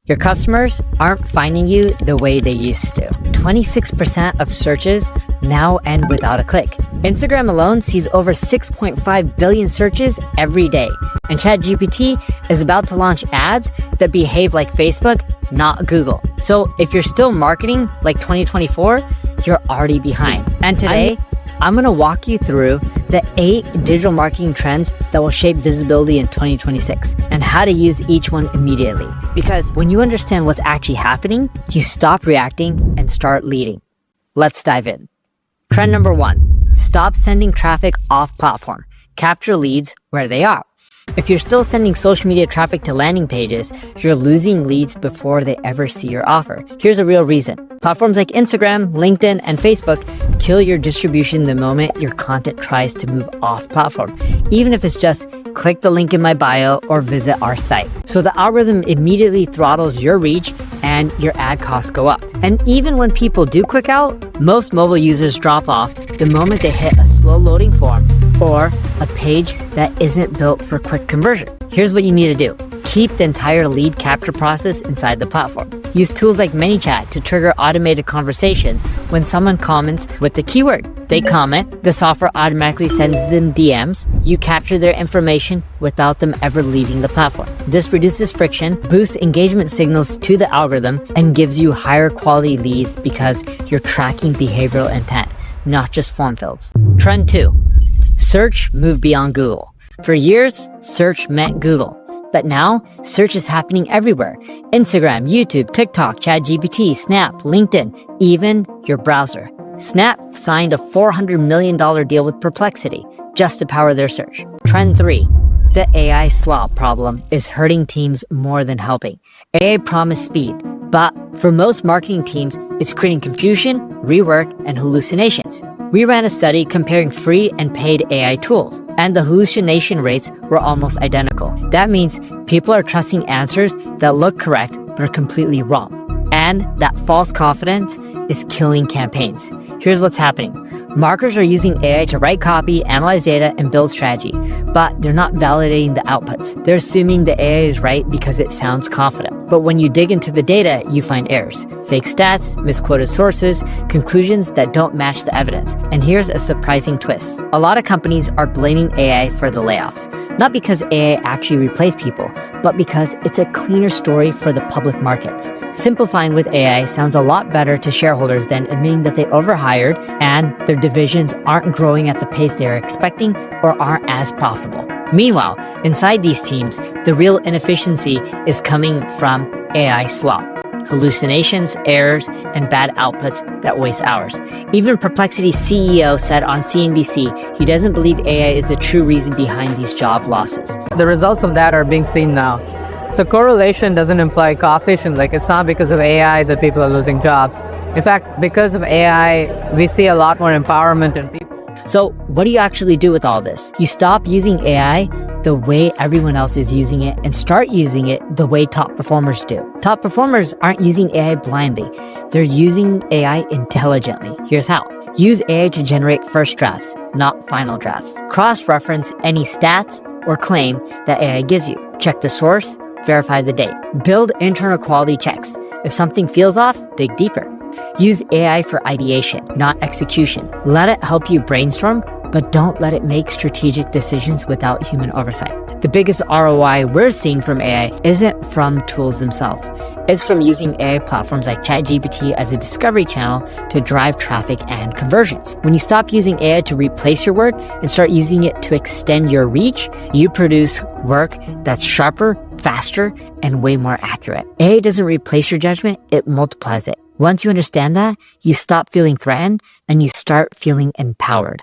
Your customers aren't finding you the way they used to. 26% of searches now end without a click. Instagram alone sees over 6.5 billion searches every day. And ChatGPT is about to launch ads that behave like Facebook, not Google. So if you're still marketing like 2024, you're already behind. And today, I'm gonna walk you through the 8 digital marketing trends that will shape visibility in 2026 and how to use each one immediately. Because when you understand what's actually happening, you stop reacting and start leading. Let's dive in. Trend number 1, stop sending traffic off platform. Capture leads where they are. If you're still sending social media traffic to landing pages, you're losing leads before they ever see your offer. Here's a real reason. Platforms like Instagram, LinkedIn, and Facebook kill your distribution the moment your content tries to move off platform, even if it's just click the link in my bio or visit our site. So the algorithm immediately throttles your reach and your ad costs go up. And even when people do click out, most mobile users drop off the moment they hit a slow loading form or a page that isn't built for quick conversion. Here's what you need to do. Keep the entire lead capture process inside the platform. Use tools like ManyChat to trigger automated conversations when someone comments with the keyword. They comment, the software automatically sends them DMs. You capture their information without them ever leaving the platform. This reduces friction, boosts engagement signals to the algorithm, and gives you higher quality leads because you're tracking behavioral intent, not just form fields. Trend 2, search moved beyond Google. For years, search meant Google. But now, search is happening everywhere. Instagram, YouTube, TikTok, ChatGPT, Snap, LinkedIn, even your browser. Snap signed a $400 million deal with Perplexity just to power their search. Trend 3, the AI slop problem is hurting teams more than helping. AI promised speed, but for most marketing teams, it's creating confusion, rework, and hallucinations. We ran a study comparing free and paid AI tools, and the hallucination rates were almost identical. That means people are trusting answers that look correct but are completely wrong. And that false confidence is killing campaigns. Here's what's happening. Marketers are using AI to write copy, analyze data, and build strategy, but they're not validating the outputs. They're assuming the AI is right because it sounds confident. But when you dig into the data, you find errors, fake stats, misquoted sources, conclusions that don't match the evidence. And here's a surprising twist. A lot of companies are blaming AI for the layoffs, not because AI actually replaced people, but because it's a cleaner story for the public markets. Simplifying with AI sounds a lot better to shareholders than admitting that they overhired and their divisions aren't growing at the pace they're expecting or aren't as profitable. Meanwhile, inside these teams, the real inefficiency is coming from AI slop. Hallucinations, errors, and bad outputs that waste hours. Even Perplexity's CEO said on CNBC he doesn't believe AI is the true reason behind these job losses. The results of that are being seen now. So correlation doesn't imply causation. Like, it's not because of AI that people are losing jobs. In fact, because of AI, we see a lot more empowerment in people. So what do you actually do with all this? You stop using AI the way everyone else is using it and start using it the way top performers do. Top performers aren't using AI blindly. They're using AI intelligently. Here's how. Use AI to generate first drafts, not final drafts. Cross-reference any stats or claim that AI gives you. Check the source, verify the date. Build internal quality checks. If something feels off, dig deeper. Use AI for ideation, not execution. Let it help you brainstorm, but don't let it make strategic decisions without human oversight. The biggest ROI we're seeing from AI isn't from tools themselves. It's from using AI platforms like ChatGPT as a discovery channel to drive traffic and conversions. When you stop using AI to replace your work and start using it to extend your reach, you produce work that's sharper, faster, and way more accurate. AI doesn't replace your judgment, it multiplies it. Once you understand that, you stop feeling threatened and you start feeling empowered.